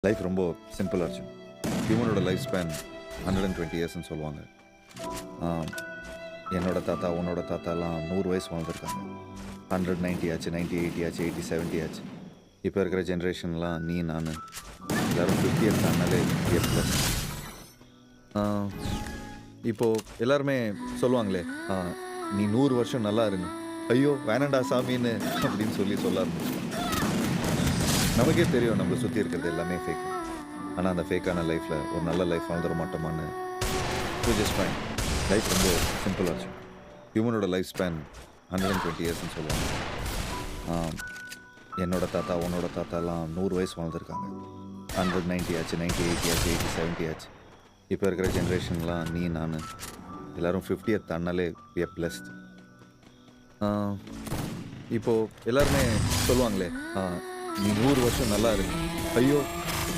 Life ரொம்ப சிம்பிளாக இருந்துச்சு. ஹியூமனோட லைஃப் ஸ்பேன் 120 இயர்ஸ்ன்னு சொல்லுவாங்க. ஆம், என்னோட தாத்தா உன்னோட தாத்தாலாம் 100 வயசு வாழ்ந்துருக்காங்க. 190 ஆச்சு, 98 ஆச்சு, 80, 70 ஆச்சு. இப்போ இருக்கிற ஜென்ரேஷன்லாம் நீ நான் எல்லாரும் 50 இயர்ஸ் ஆனாலே ப்ளஸ். இப்போது எல்லாருமே சொல்லுவாங்களே, ஆ, நீ 100 வருஷம் நல்லா இருங்க. ஐயோ வேணாண்டா சாமின்னு அப்படின்னு சொல்ல ஆரம்பிச்சிட்டோம். நமக்கே தெரியும் நம்மளை சுற்றி இருக்கிறது எல்லாமே ஃபேக். ஆனால் அந்த ஃபேக்கான லைஃப்பில் ஒரு நல்ல லைஃப் வாழ்ந்துட மாட்டோமான்னு ஜஸ்ட் ஃபைன். லைஃப் ரொம்ப சிம்பிளாக இருந்துச்சு. ஹியூமனோட லைஃப் ஸ்பேன் 120 இயர்ஸ்ன்னு சொல்லுவாங்க. ஆம், என்னோட தாத்தா உன்னோட தாத்தாலாம் 100 வயசு வாழ்ந்துருக்காங்க. 190 ஆச்சு, 98 ஆச்சு, 80, 70 ஆச்சு. இப்போ இருக்கிற ஜென்ரேஷன்லாம் நீ நான் எல்லாரும் 50th தாண்டாலே பிளஸ்ட். இப்போது எல்லாருமே சொல்லுவாங்களே, நீ 100 வருஷம் நல்லா இருங்க. ஐயோ